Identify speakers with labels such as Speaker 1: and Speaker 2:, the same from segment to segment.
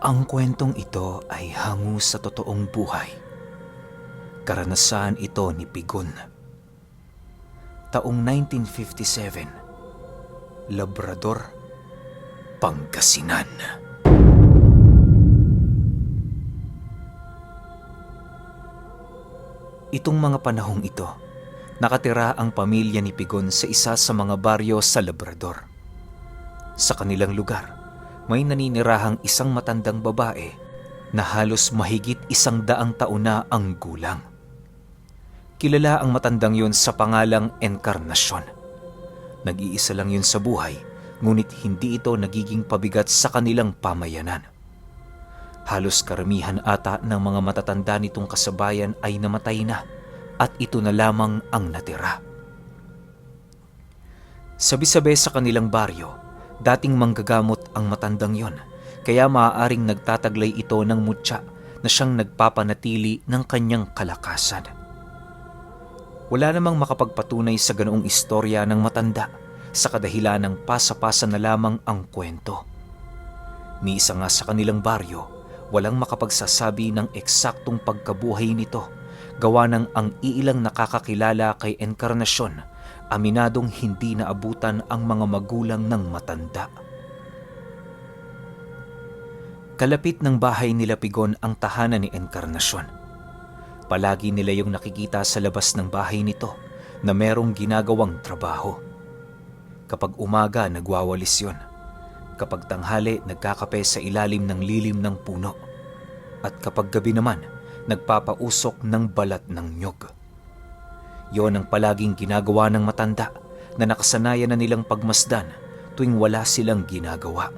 Speaker 1: Ang kwentong ito ay hango sa totoong buhay. Karanasan ito ni Pigon. Taong 1957, Labrador, Pangasinan. Itong mga panahong ito, nakatira ang pamilya ni Pigon sa isa sa mga baryo sa Labrador. Sa kanilang lugar, may naninirahang isang matandang babae na halos mahigit 100 taon na ang gulang. Kilala ang matandang yun sa pangalang Encarnacion. Nag-iisa lang yun sa buhay, ngunit hindi ito nagiging pabigat sa kanilang pamayanan. Halos karamihan ata ng mga matatanda nitong kasabayan ay namatay na at ito na lamang ang natira. Sabi-sabi sa kanilang baryo, dating manggagamot ang matandang yon, kaya maaaring nagtataglay ito ng mutya na siyang nagpapanatili ng kanyang kalakasan. Wala namang makapagpatunay sa ganoong istorya ng matanda sa kadahilan ng pasa-pasa na lamang ang kwento. Ni isa nga sa kanilang baryo, walang makapagsasabi ng eksaktong pagkabuhay nito, gawa ng ang iilang nakakakilala kay Encarnacion, aminadong hindi naabutan ang mga magulang ng matanda. Kalapit ng bahay nila Pigon ang tahanan ni Encarnacion. Palagi nila yung nakikita sa labas ng bahay nito na merong ginagawang trabaho. Kapag umaga, nagwawalis yun. Kapag tanghali, nagkakape sa ilalim ng lilim ng puno. At kapag gabi naman, nagpapausok ng balat ng nyog. Yon ang palaging ginagawa ng matanda na nakasanayan na nilang pagmasdan tuwing wala silang ginagawa.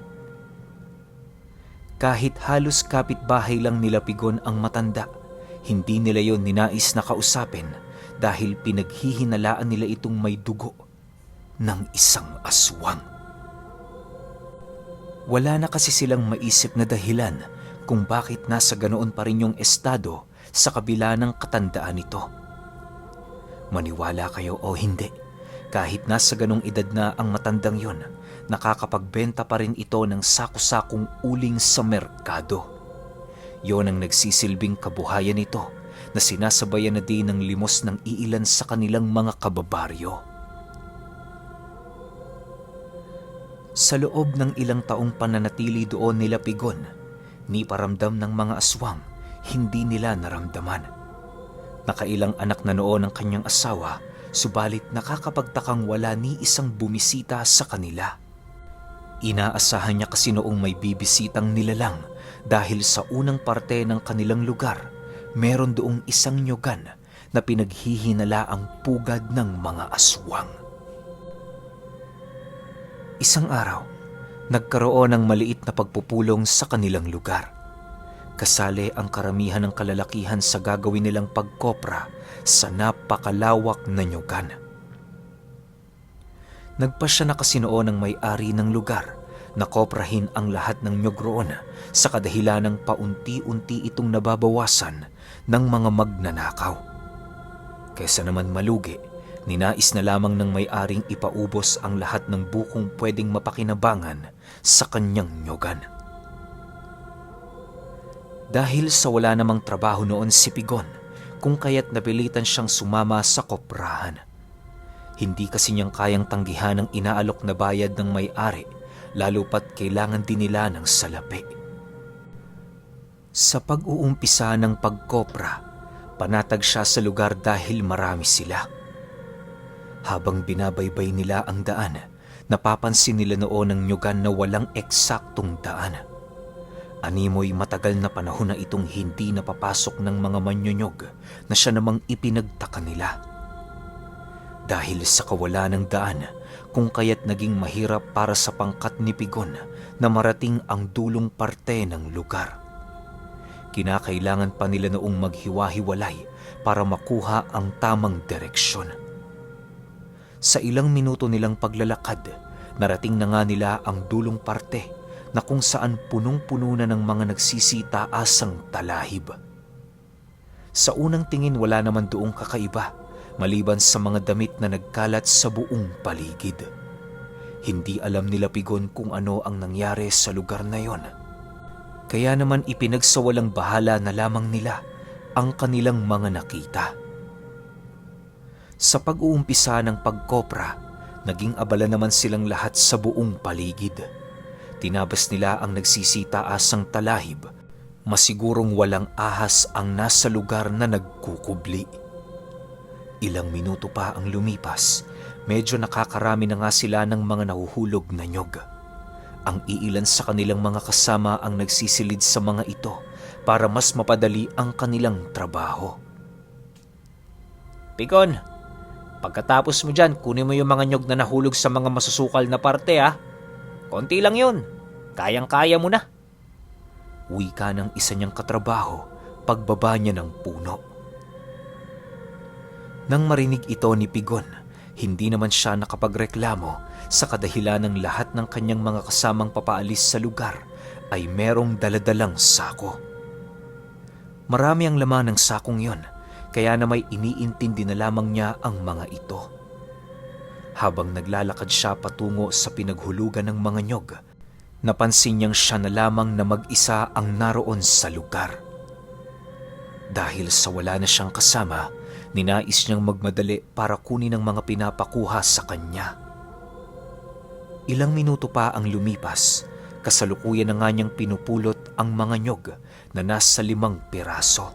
Speaker 1: Kahit halos kapitbahay lang nila Pigon ang matanda, hindi nila yon ninais na kausapin dahil pinaghihinalaan nila itong may dugo ng isang aswang. Wala na kasi silang maisip na dahilan kung bakit nasa ganoon pa rin yung estado sa kabila ng katandaan nito. Maniwala kayo o hindi, kahit nasa ganong edad na ang matandang yon, nakakapagbenta pa rin ito ng sako-sakong uling sa merkado. Yon ang nagsisilbing kabuhayan nito na sinasabayan na din ng limos ng iilan sa kanilang mga kababaryo. Sa loob ng ilang taong pananatili doon nila Pigon, ni paramdam ng mga aswang, hindi nila naramdaman. Nakailang anak na noon ang kanyang asawa, subalit nakakapagtakang wala ni isang bumisita sa kanila. Inaasahan niya kasi noong may bibisitang nilalang dahil sa unang parte ng kanilang lugar, meron doong isang nyogan na pinaghihinala ang pugad ng mga aswang. Isang araw, nagkaroon ng maliit na pagpupulong sa kanilang lugar. Kasali ang karamihan ng kalalakihan sa gagawin nilang pagkopra sa napakalawak na nyogan. Nagpasya na kasi noon ang may-ari ng lugar na koprahin ang lahat ng nyog roon sa kadahilan ng paunti-unti itong nababawasan ng mga magnanakaw. Kaysa naman malugi, ninais na lamang ng may-aring ipaubos ang lahat ng bukong pwedeng mapakinabangan sa kanyang nyogan. Dahil sa wala namang trabaho noon si Pigon, kung kaya't napilitan siyang sumama sa koprahan. Hindi kasi niyang kayang tanggihan ang inaalok na bayad ng may-ari, lalo pat kailangan din nila ng salapi. Sa pag-uumpisa ng pagkopra, panatag siya sa lugar dahil marami sila. Habang binabaybay nila ang daan, napapansin nila noon ang nyogan na walang eksaktong daan. Animoy matagal na panahon na itong hindi napapasok ng mga manyonyog na siya namang ipinagtaka nila. Dahil sa kawalan ng daan, kung kaya't naging mahirap para sa pangkat ni Pigon na marating ang dulong parte ng lugar. Kinakailangan pa nila noong maghiwa-hiwalay para makuha ang tamang direksyon. Sa ilang minuto nilang paglalakad, narating na nga nila ang dulong parte na kung saan punong-puno na ng mga nagsisitaasang talahib. Sa unang tingin wala naman doong kakaiba, maliban sa mga damit na nagkalat sa buong paligid. Hindi alam nila Pigon kung ano ang nangyari sa lugar na yon. Kaya naman ipinagsawalang bahala na lamang nila ang kanilang mga nakita. Sa pag-uumpisa ng pagkopra, naging abala naman silang lahat sa buong paligid. Tinabas nila ang nagsisitaasang talahib, masigurong walang ahas ang nasa lugar na nagkukubli. Ilang minuto pa ang lumipas, medyo nakakarami na nga sila ng mga nahuhulog na nyog. Ang iilan sa kanilang mga kasama ang nagsisilid sa mga ito para mas mapadali ang kanilang trabaho. Pigon, pagkatapos mo dyan, kunin mo yung mga nyog na nahulog sa mga masusukal na parte ha. Konti lang yun, kayang-kaya mo na. Wika ng isa niyang katrabaho pagbaba niya ng puno. Nang marinig ito ni Pigon, hindi naman siya nakapagreklamo sa kadahilan ng lahat ng kanyang mga kasamang papaalis sa lugar ay merong daladalang sako. Marami ang laman ng sakong yon, kaya na may iniintindi na lamang niya ang mga ito. Habang naglalakad siya patungo sa pinaghulugan ng mga nyog, napansin niyang siya na lamang na mag-isa ang naroon sa lugar. Dahil sa wala na siyang kasama, ninais niyang magmadali para kunin ang mga pinapakuha sa kanya. Ilang minuto pa ang lumipas, kasalukuyan na nga niyang pinupulot ang mga nyog na nasa 5 piraso.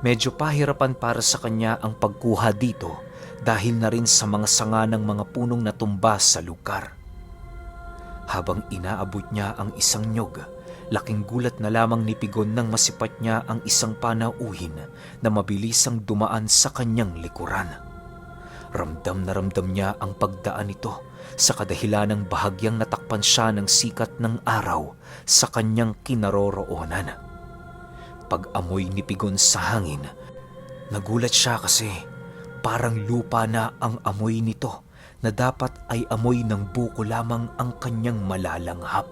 Speaker 1: Medyo pahirapan para sa kanya ang pagkuha dito dahil na rin sa mga sanga ng mga punong natumba sa lugar. Habang inaabot niya ang isang nyog, laking gulat na lamang ni Pigon nang masipat niya ang isang panauhin na mabilisang dumaan sa kanyang likuran. Ramdam na ramdam niya ang pagdaan nito sa kadahilanang bahagyang natakpan siya ng sikat ng araw sa kanyang kinaroroonan. Pag-amoy ni Pigon sa hangin, nagulat siya kasi parang lupa na ang amoy nito na dapat ay amoy ng buko lamang ang kanyang malalanghap.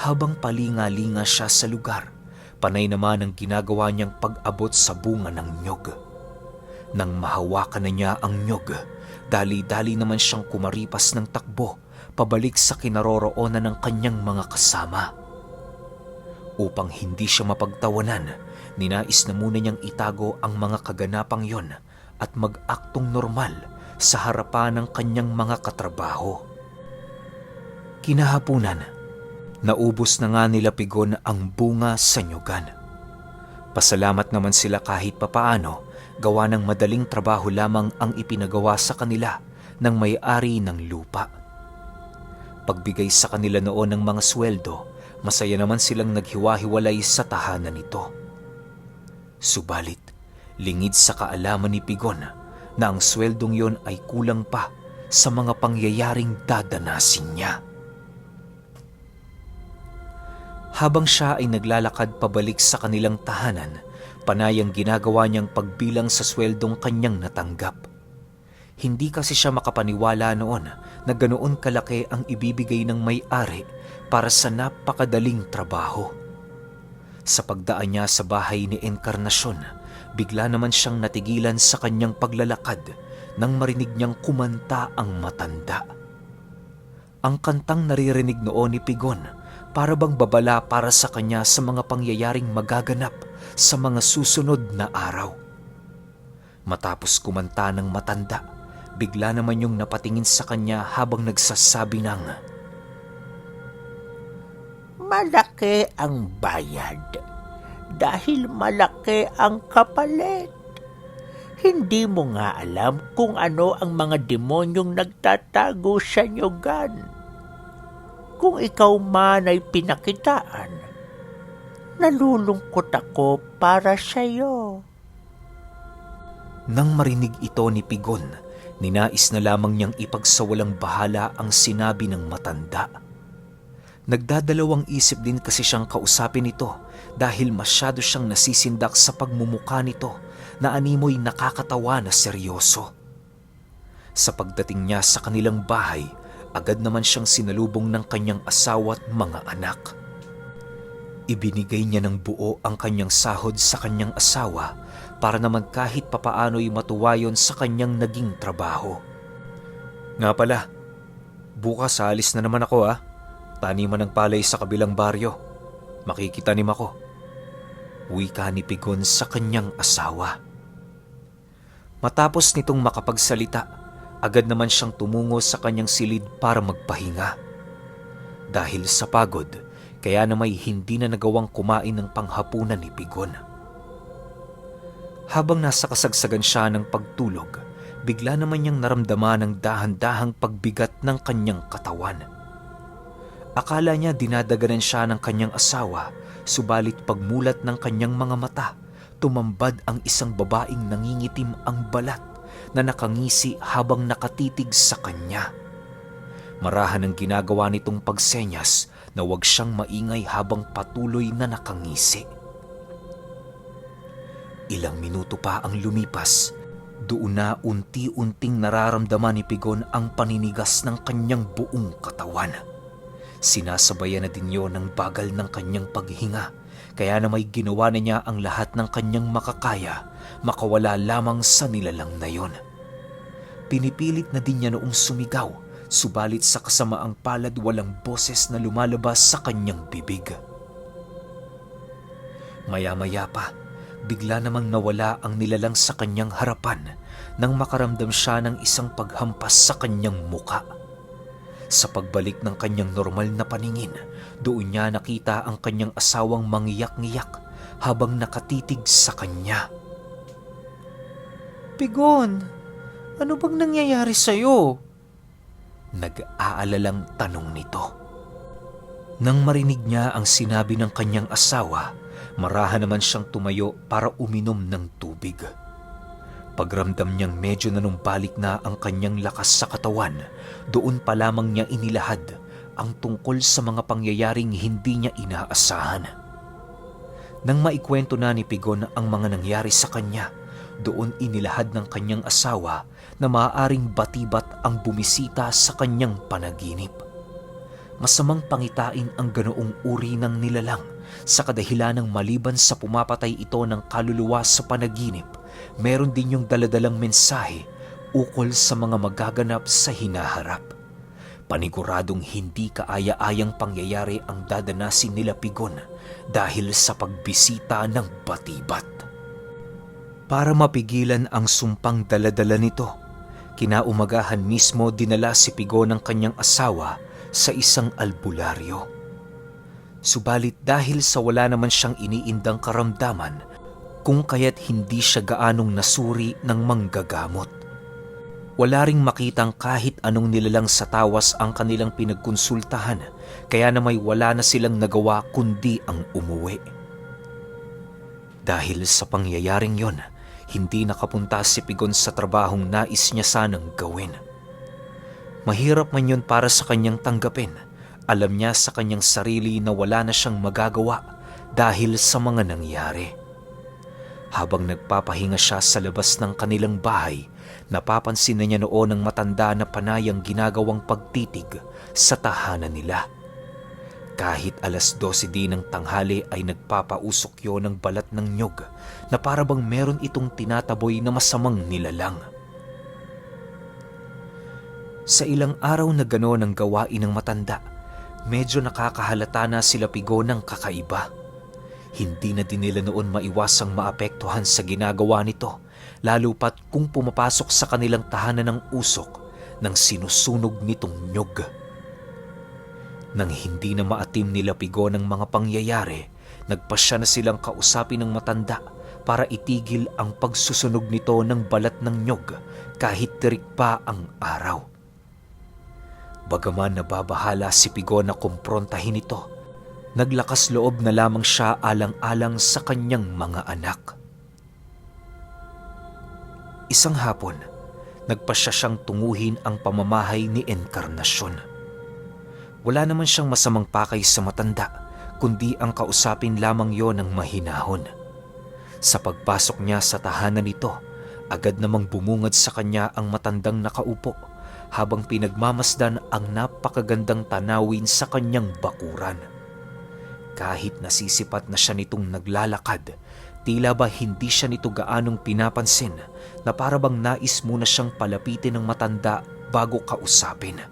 Speaker 1: Habang palinga-linga siya sa lugar, panay naman ang ginagawa niyang pag-abot sa bunga ng nyog. Nang mahawakan na niya ang nyog, dali-dali naman siyang kumaripas ng takbo pabalik sa kinaroroonan ng kanyang mga kasama. Upang hindi siya mapagtawanan, ninais na muna niyang itago ang mga kaganapang yon at mag-aktong normal sa harapan ng kanyang mga katrabaho. Kinahapunan, naubos na nga nila Pigon ang bunga sa nyugan. Pasalamat naman sila kahit papaano, gawa ng madaling trabaho lamang ang ipinagawa sa kanila ng may-ari ng lupa. Pagbigay sa kanila noon ng mga sweldo, masaya naman silang naghiwa-hiwalay sa tahanan nito. Subalit, lingid sa kaalaman ni Pigon na ang sweldong yon ay kulang pa sa mga pangyayaring dadanasin niya. Habang siya ay naglalakad pabalik sa kanilang tahanan, panay ang ginagawa niyang pagbilang sa sweldong kanyang natanggap. Hindi kasi siya makapaniwala noon na ganoon kalaki ang ibibigay ng may-ari para sa napakadaling trabaho. Sa pagdaan niya sa bahay ni Encarnacion, bigla naman siyang natigilan sa kanyang paglalakad nang marinig niyang kumanta ang matanda. Ang kantang naririnig noon ni Pigon para bang babala para sa kanya sa mga pangyayaring magaganap sa mga susunod na araw. Matapos kumanta ng matanda, bigla naman yung napatingin sa kanya habang nagsasabi ng,
Speaker 2: "Malaki ang bayad dahil malaki ang kapalit. Hindi mo nga alam kung ano ang mga demonyong nagtatago sa nyugan. Kung ikaw man ay pinakitaan, nalulungkot ako para sa iyo."
Speaker 1: Nang marinig ito ni Pigon, ninais na lamang niyang ipagsawalang bahala ang sinabi ng matanda. Nagdadalawang isip din kasi siyang kausapin ito dahil masyado siyang nasisindak sa pagmumuka nito na animoy nakakatawa na seryoso. Sa pagdating niya sa kanilang bahay, agad naman siyang sinalubong ng kanyang asawa at mga anak. Ibinigay niya ng buo ang kanyang sahod sa kanyang asawa para naman kahit papaano'y matuwa yon sa kanyang naging trabaho. "Nga pala, bukas alis na naman ako ha. taniman ng palay sa kabilang baryo. Makikitanim ako. Wika ni Pigon sa kanyang asawa. Matapos nitong makapagsalita, agad naman siyang tumungo sa kanyang silid para magpahinga. Dahil sa pagod, kaya namay hindi na nagawang kumain ng panghapunan ni Pigon. Habang nasa kasagsagan siya ng pagtulog, bigla naman niyang naramdaman ang dahan-dahang pagbigat ng kanyang katawan. Akala niya dinadaganan siya ng kanyang asawa, subalit pagmulat ng kanyang mga mata, tumambad ang isang babaeng nangingitim ang balat na nakangisi habang nakatitig sa kanya. Marahan ang ginagawa nitong pagsenyas na huwag siyang maingay habang patuloy na nakangisi. Ilang minuto pa ang lumipas, doon na unti-unting nararamdaman ni Pigon ang paninigas ng kanyang buong katawan. Sinasabayan na din yon ng bagal ng kanyang paghinga, kaya na may ginawa na niya ang lahat ng kanyang makakaya, makawala lamang sa nilalang na yon. Pinipilit na din niya noong sumigaw, subalit sa kasamaang palad walang boses na lumalabas sa kanyang bibig. Maya-maya pa, bigla namang nawala ang nilalang sa kanyang harapan nang makaramdam siya ng isang paghampas sa kanyang muka. Sa pagbalik ng kanyang normal na paningin, doon niya nakita ang kanyang asawang mangiyak-ngiyak habang nakatitig sa kanya.
Speaker 2: Pigon, ano bang nangyayari sa'yo?
Speaker 1: Nag-aalalang tanong nito. Nang marinig niya ang sinabi ng kanyang asawa, marahan naman siyang tumayo para uminom ng tubig. Pagramdam niyang medyo nanumbalik na ang kanyang lakas sa katawan, doon pa lamang niya inilahad ang tungkol sa mga pangyayaring hindi niya inaasahan. Nang maikwento na ni Pigon ang mga nangyari sa kanya, doon inilahad ng kanyang asawa na maaaring batibat ang bumisita sa kanyang panaginip. Masamang pangitain ang ganoong uri ng nilalang sa kadahilanang maliban sa pumapatay ito ng kaluluwa sa panaginip, meron din yung daladalang mensahe ukol sa mga magaganap sa hinaharap. Paniguradong hindi kaaya-ayang pangyayari ang dadanasin nila Pigon dahil sa pagbisita ng batibat. Para mapigilan ang sumpang daladala nito, kinaumagahan mismo dinala si Pigon ng kanyang asawa sa isang albularyo. Subalit dahil sa wala naman siyang iniindang karamdaman, kung kaya't hindi siya gaanong nasuri ng manggagamot. Wala ring makitang kahit anong nilalang sa tawas ang kanilang pinagkonsultahan, kaya na may wala na silang nagawa kundi ang umuwi. Dahil sa pangyayaring yon, hindi nakapunta si Pigon sa trabahong nais niya sanang gawin. Mahirap man yun para sa kanyang tanggapin. Alam niya sa kanyang sarili na wala na siyang magagawa dahil sa mga nangyari. Habang nagpapahinga siya sa labas ng kanilang bahay, napapansin na niya noon ang matanda na panayang ginagawang pagtitig sa tahanan nila. Kahit 12:00 din ng tanghali ay nagpapausok yon ng balat ng nyog na para bang meron itong tinataboy na masamang nilalang. Sa ilang araw na gano'n ang gawain ng matanda, medyo nakakahalata na sila Pigon ng kakaiba. Hindi na din nila noon maiwasang maapektuhan sa ginagawa nito, lalo pat kung pumapasok sa kanilang tahanan ng usok ng sinusunog nitong nyog. Nang hindi na maatim nila Pigon ang mga pangyayari, nagpasya na silang kausapin ng matanda para itigil ang pagsusunog nito ng balat ng nyog kahit tirik pa ang araw. Bagaman nababahala si Pigon na kumprontahin ito, naglakas loob na lamang siya alang-alang sa kanyang mga anak. Isang hapon, nagpasya siyang tunguhin ang pamamahay ni Encarnacion. Wala naman siyang masamang pakay sa matanda, kundi ang kausapin lamang yon ng mahinahon. Sa pagpasok niya sa tahanan nito, agad namang bumungad sa kanya ang matandang nakaupo habang pinagmamasdan ang napakagandang tanawin sa kanyang bakuran. Kahit nasisipat na siya nitong naglalakad, tila ba hindi siya nito gaanong pinapansin na para bang nais muna siyang palapitin ng matanda bago kausapin.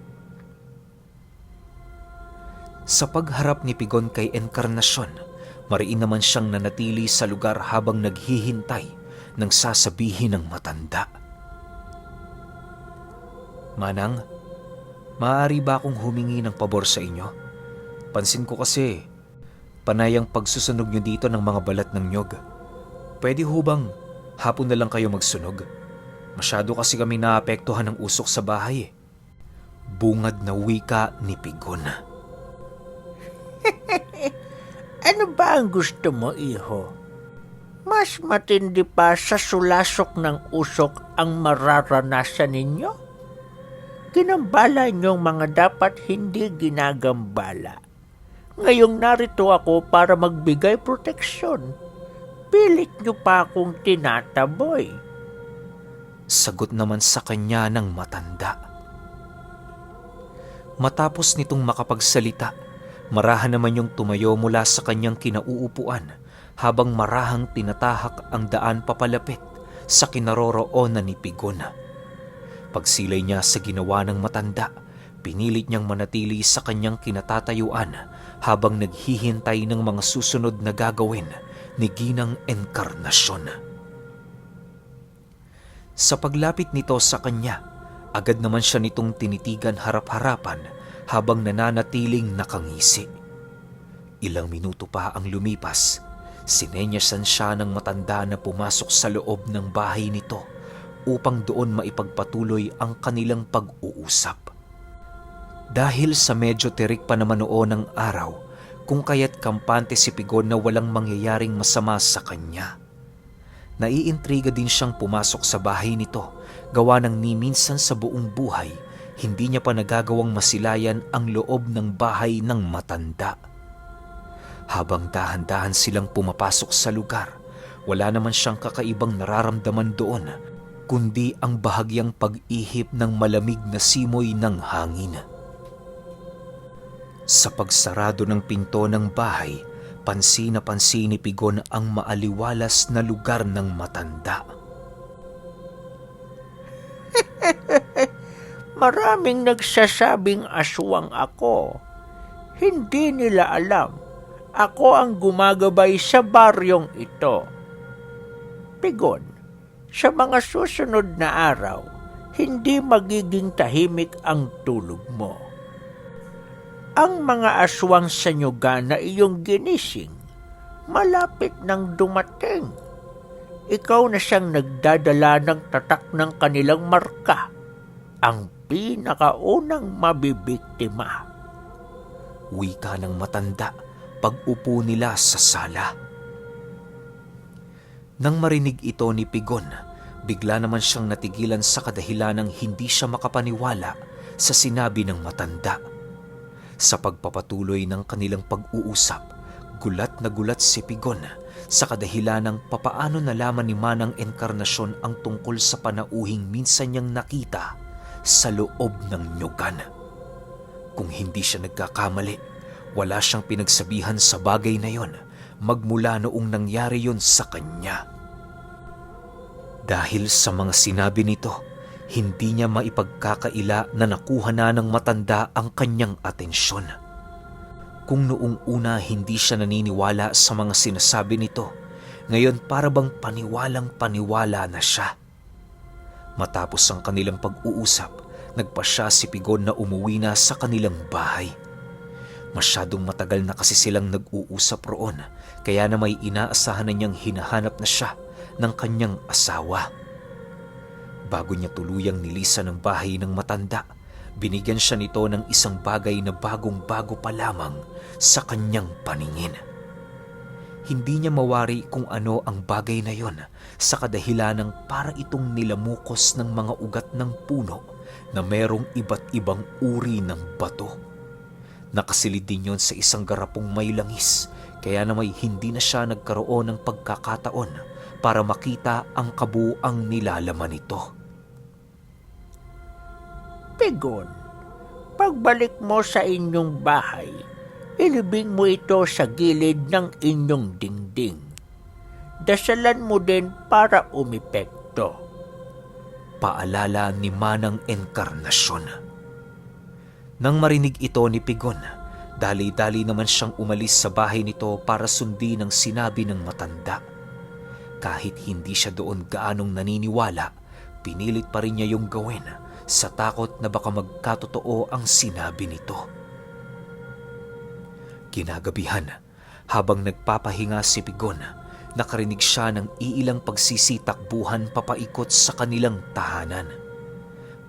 Speaker 1: Sa pagharap ni Pigon kay Enkarnasyon, mariin naman siyang nanatili sa lugar habang naghihintay ng sasabihin ng matanda. Manang, maaari ba akong humingi ng pabor sa inyo? Pansin ko kasi, panay ang pagsusunog nyo dito ng mga balat ng nyog. Pwede ho bang hapon na lang kayo magsunog? Masyado kasi kami naapektuhan ng usok sa bahay. Bungad na wika ni Pigon.
Speaker 3: Ano ba ang gusto mo, iho? Mas matindi pa sa sulasok ng usok ang mararanasan ninyo? Ginambala niyong mga dapat hindi ginagambala. Ngayong narito ako para magbigay proteksyon. Pilit niyo pa akong tinataboy.
Speaker 1: Sagot naman sa kanya ng matanda. Matapos nitong makapagsalita, marahan naman yung tumayo mula sa kanyang kinauupuan habang marahang tinatahak ang daan papalapit sa kinaroroonan ni Pigon. Pagsilay niya sa ginawa ng matanda, pinilit niyang manatili sa kanyang kinatatayuan habang naghihintay ng mga susunod na gagawin ni Ginang Enkarnasyon. Sa paglapit nito sa kanya, agad naman siya nitong tinitigan harap-harapan habang nananatiling nakangisi. Ilang minuto pa ang lumipas, sinenyasan siya ng matanda na pumasok sa loob ng bahay nito upang doon maipagpatuloy ang kanilang pag-uusap. Dahil sa medyo tirik pa naman noon ng araw, kung kaya't kampante si Pigon na walang mangyayaring masama sa kanya. Naiintriga din siyang pumasok sa bahay nito, gawa ng ni minsan sa buong buhay, hindi niya pa nagagawang masilayan ang loob ng bahay ng matanda. Habang dahan-dahan silang pumapasok sa lugar, wala naman siyang kakaibang nararamdaman doon, kundi ang bahagyang pag-ihip ng malamig na simoy ng hangin. Sa pagsarado ng pinto ng bahay, pansin na pansin ni Pigon ang maaliwalas na lugar ng matanda.
Speaker 3: Maraming nagsasabing aswang ako. Hindi nila alam. Ako ang gumagabay sa baryong ito. Pigon, sa mga susunod na araw, hindi magiging tahimik ang tulog mo. Ang mga aswang sa nyuga na iyong ginising, malapit nang dumating. Ikaw na siyang nagdadala ng tatak ng kanilang marka, ang pinakaunang mabibiktima.
Speaker 1: Wika ng matanda pag-upo nila sa sala. Nang marinig ito ni Pigon, bigla naman siyang natigilan sa kadahilanang hindi siya makapaniwala sa sinabi ng matanda. Sa pagpapatuloy ng kanilang pag-uusap, gulat na gulat si Pigon sa kadahilanang papaano nalaman ni Manang Enkarnasyon ang tungkol sa panauhing minsan niyang nakita sa loob ng nyugan. Kung hindi siya nagkakamali, wala siyang pinagsabihan sa bagay na yon magmula noong nangyari yon sa kanya. Dahil sa mga sinabi nito, hindi niya maipagkakaila na nakuha na ng matanda ang kanyang atensyon. Kung noong una hindi siya naniniwala sa mga sinasabi nito, ngayon para bang paniwalang-paniwala na siya. Matapos ang kanilang pag-uusap, nagpasya si Pigon na umuwi na sa kanilang bahay. Masyadong matagal na kasi silang nag-uusap roon, kaya na may inaasahan na niyang hinahanap na siya ng kanyang asawa. Bago niya tuluyang nilisan ang bahay ng matanda, binigyan siya nito ng isang bagay na bagong-bago pa lamang sa kanyang paningin. Hindi niya mawari kung ano ang bagay na yon sa kadahilanang para itong nilamukos ng mga ugat ng puno na merong iba't ibang uri ng bato. Nakasilid din yon sa isang garapong may langis, kaya na may hindi na siya nagkaroon ng pagkakataon para makita ang kabuuang nilalaman nito.
Speaker 3: Pigon, pagbalik mo sa inyong bahay, ilibing mo ito sa gilid ng inyong dingding. Dasalan mo din para umepekto.
Speaker 1: Paalala ni Manang Enkarnasyon. Nang marinig ito ni Pigon, Dali-dali naman siyang umalis sa bahay nito para sundin ang sinabi ng matanda. Kahit hindi siya doon gaanong naniniwala, pinilit pa rin niya yung gawin sa takot na baka magkatotoo ang sinabi nito. Kinagabihan, habang nagpapahinga si Pigon, nakarinig siya ng iilang pagsisitakbuhan papaikot sa kanilang tahanan.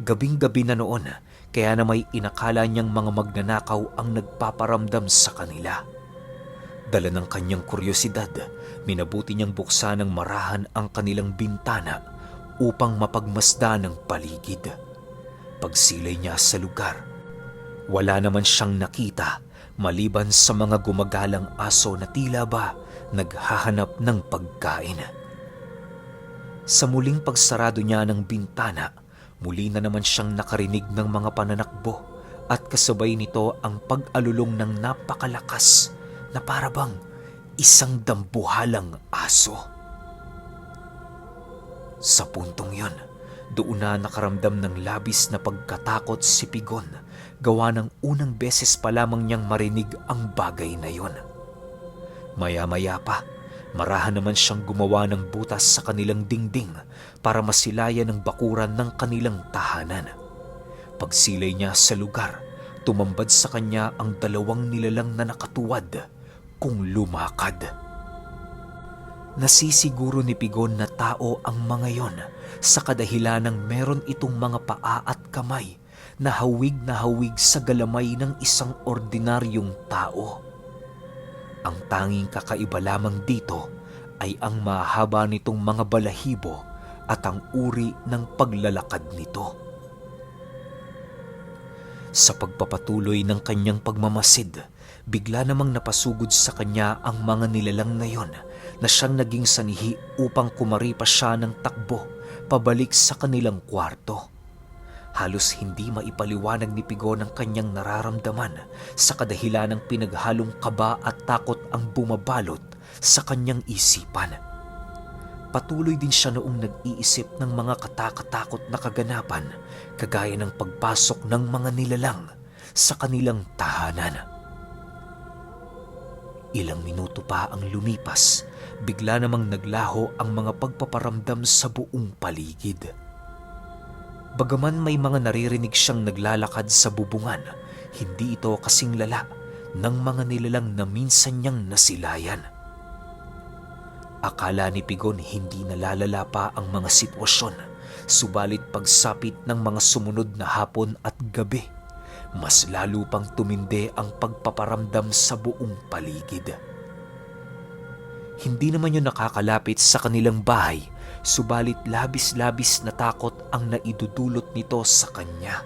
Speaker 1: Gabing-gabi na noon, kaya na may inakala niyang mga magnanakaw ang nagpaparamdam sa kanila. Dala ng kanyang kuryosidad, minabuti niyang buksan ng marahan ang kanilang bintana upang mapagmasdan ang paligid. Pagsilay niya sa lugar, wala naman siyang nakita maliban sa mga gumagalang aso na tila ba naghahanap ng pagkain. Sa muling pagsarado niya ng bintana, muli na naman siyang nakarinig ng mga pananakbo at kasabay nito ang pag-alulong ng napakalakas na parabang isang dambuhalang aso. Sa puntong yun, doon na nakaramdam ng labis na pagkatakot si Pigon, gawa ng unang beses pa lamang niyang marinig ang bagay na yun. Maya-maya pa, marahan naman siyang gumawa ng butas sa kanilang dingding para masilayan ang bakuran ng kanilang tahanan. Pagsilay niya sa lugar, tumambad sa kanya ang dalawang nilalang na nakatuwad kung lumakad. Nasisiguro ni Pigon na tao ang mga yon sa kadahilan ng meron itong mga paa at kamay na hawig sa galamay ng isang ordinaryong tao. Ang tanging kakaiba lamang dito ay ang mahaba nitong mga balahibo at ang uri ng paglalakad nito. Sa pagpapatuloy ng kanyang pagmamasid, bigla namang napasugod sa kanya ang mga nilalang na yon na siyang naging sanihi upang kumaripa siya ng takbo pabalik sa kanilang kwarto. Halos hindi maipaliwanag ni Pigon ang kanyang nararamdaman sa kadahilan ng pinaghalong kaba at takot ang bumabalot sa kanyang isipan. Patuloy din siya noong nag-iisip ng mga katakatakot na kaganapan kagaya ng pagpasok ng mga nilalang sa kanilang tahanan. Ilang minuto pa ang lumipas, bigla namang naglaho ang mga pagpaparamdam sa buong paligid. Bagaman may mga naririnig siyang naglalakad sa bubungan, hindi ito kasing lala ng mga nilalang na minsan niyang nasilayan. Akala ni Pigon hindi nalalala pa ang mga sitwasyon, subalit pagsapit ng mga sumunod na hapon at gabi, mas lalo pang tumindi ang pagpaparamdam sa buong paligid. Hindi naman yun nakakalapit sa kanilang bahay, subalit labis-labis na takot ang naidudulot nito sa kanya.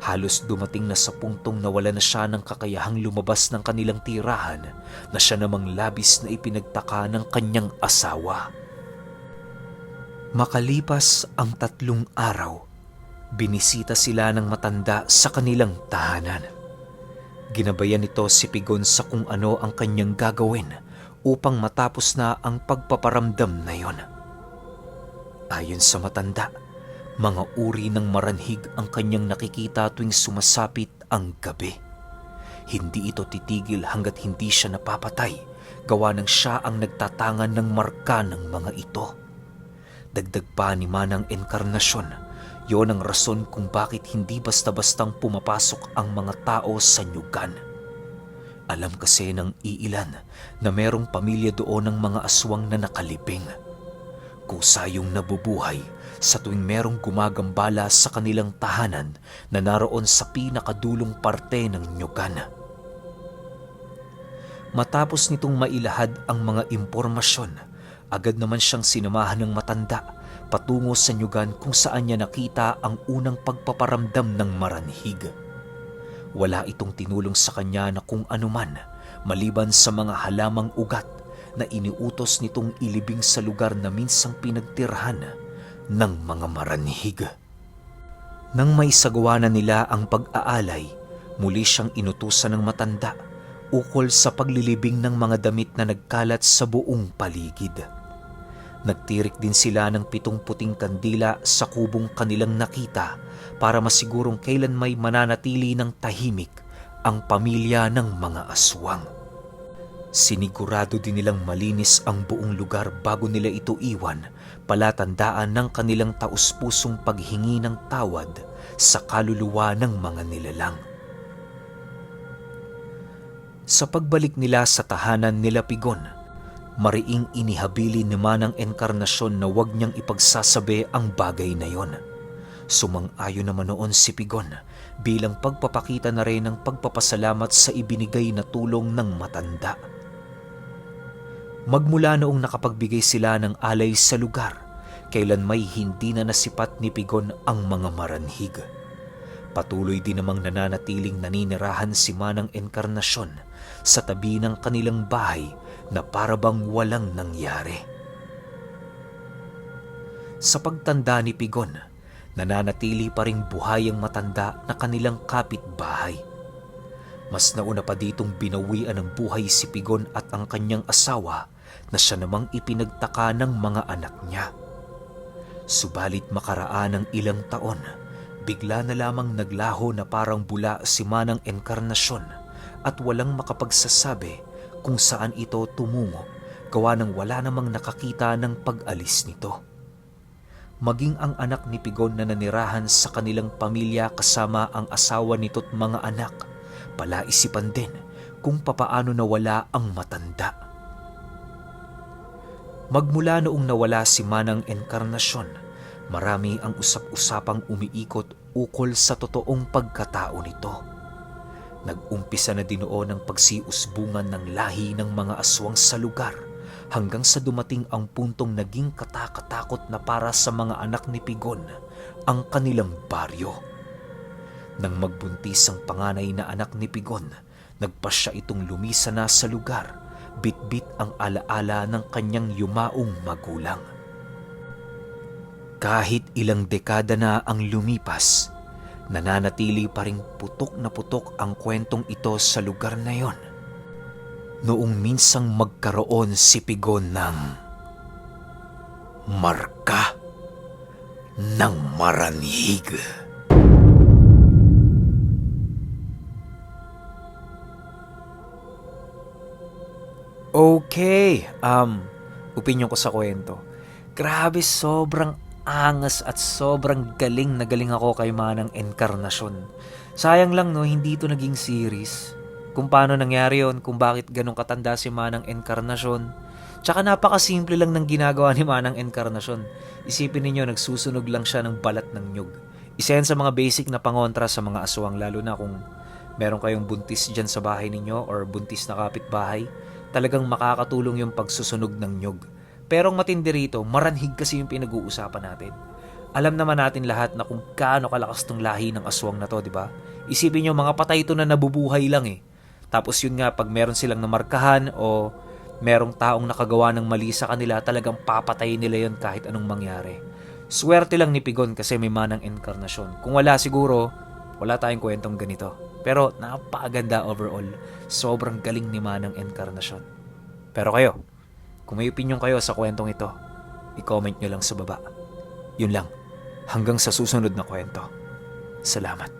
Speaker 1: Halos dumating na sa puntong nawala na siya ng kakayahang lumabas ng kanilang tirahan na siya namang labis na ipinagtaka ng kanyang asawa. Makalipas ang 3 araw, binisita sila ng matanda sa kanilang tahanan. Ginabayan nito si Pigon sa kung ano ang kanyang gagawin upang matapos na ang pagpaparamdam na yon. Ayon sa matanda, mga uri ng maranhig ang kanyang nakikita tuwing sumasapit ang gabi. Hindi ito titigil hanggat hindi siya napapatay, gawa ng siya ang nagtatangan ng marka ng mga ito. Dagdag pa ni Manang Enkarnasyon, yon ang rason kung bakit hindi basta-bastang pumapasok ang mga tao sa nyugan. Alam kasi ng iilan na merong pamilya doon ng mga aswang na nakalibing. Kusa yung nabubuhay sa tuwing merong gumagambala sa kanilang tahanan na naroon sa pinakadulong parte ng nyugan. Matapos nitong mailahad ang mga impormasyon, agad naman siyang sinamahan ng matanda patungo sa nyugan kung saan niya nakita ang unang pagpaparamdam ng maranhig. Wala itong tinulong sa kanya na kung anuman maliban sa mga halamang ugat na iniutos nitong ilibing sa lugar na minsang pinagtirhan ng mga maranhig. Nang may sagawa na nila ang pag-aalay, muli siyang inutusan ng matanda ukol sa paglilibing ng mga damit na nagkalat sa buong paligid. Nagtirik din sila ng 7 puting kandila sa kubong kanilang nakita para masigurong kailan may mananatili ng tahimik ang pamilya ng mga aswang. Sinigurado din nilang malinis ang buong lugar bago nila ito iwan, palatandaan ng kanilang taus-pusong paghingi ng tawad sa kaluluwa ng mga nilalang. Sa pagbalik nila sa tahanan nila Pigon, mariing inihabili ni Manang Enkarnasyon na huwag niyang ipagsasabi ang bagay na yon. Sumang-ayon naman noon si Pigon bilang pagpapakita na rin ng pagpapasalamat sa ibinigay na tulong ng matanda. Magmula noong nakapagbigay sila ng alay sa lugar, kailan may hindi na nasipat ni Pigon ang mga maranhig. Patuloy din namang nananatiling naninirahan si Manang Enkarnasyon sa tabi ng kanilang bahay na parabang walang nangyari. Sa pagtanda ni Pigon, nananatili pa ring buhay ang matanda na kanilang kapitbahay. Mas nauna pa ditong binawian ng buhay si Pigon at ang kanyang asawa na siya namang ipinagtaka ng mga anak niya. Subalit makaraan ng ilang taon, bigla na lamang naglaho na parang bula si Manang Enkarnasyon at walang makapagsasabi kung saan ito tumungo, gawa ng wala namang nakakita ng pag-alis nito. Maging ang anak ni Pigon na nanirahan sa kanilang pamilya kasama ang asawa nito't mga anak, palaisipan din kung papaano nawala ang matanda. Magmula noong nawala si Manang Enkarnasyon, marami ang usap-usapang umiikot ukol sa totoong pagkatao nito. Nag-umpisa na din noon ang pagsiusbungan ng lahi ng mga aswang sa lugar hanggang sa dumating ang puntong naging katakatakot na para sa mga anak ni Pigon ang kanilang baryo. Nang magbuntis ang panganay na anak ni Pigon, nagpasya itong lumisa na sa lugar, bitbit ang alaala ng kanyang yumaong magulang. Kahit ilang dekada na ang lumipas, nananatili pa ring putok na putok ang kwentong ito sa lugar na yon. Noong minsang magkaroon si Pigon ng marka ng maranhig.
Speaker 2: Okay, opinion ko sa kwento. Grabe, sobrang angas at sobrang galing na galing ako kay Manang Enkarnasyon. Sayang lang no, hindi ito naging series. Kung paano nangyari yon, kung bakit ganun katanda si Manang Enkarnasyon. Tsaka napakasimple lang ng ginagawa ni Manang Enkarnasyon. Isipin ninyo, nagsusunog lang siya ng balat ng nyug. Isa yan sa mga basic na pangontra sa mga aswang, lalo na kung meron kayong buntis dyan sa bahay ninyo or buntis na kapitbahay. Talagang makakatulong yung pagsusunog ng nyug. Pero ang matindi rito, maranhig kasi yung pinag-uusapan natin. Alam naman natin lahat na kung gaano kalakas tong lahi ng aswang na to, di ba? Isipin nyo, mga patay ito na nabubuhay lang eh. Tapos yun nga, pag meron silang namarkahan o merong taong nakagawa ng mali sa kanila, talagang papatayin nila yun kahit anong mangyari. Swerte lang ni Pigon kasi may Manang Enkarnasyon. Kung wala siguro, wala tayong kwentong ganito. Pero napakaganda overall. Sobrang galing ni Manang Enkarnasyon. Pero kayo, kung may opinion kayo sa kwentong ito, i-comment nyo lang sa baba. Yun lang. Hanggang sa susunod na kwento. Salamat.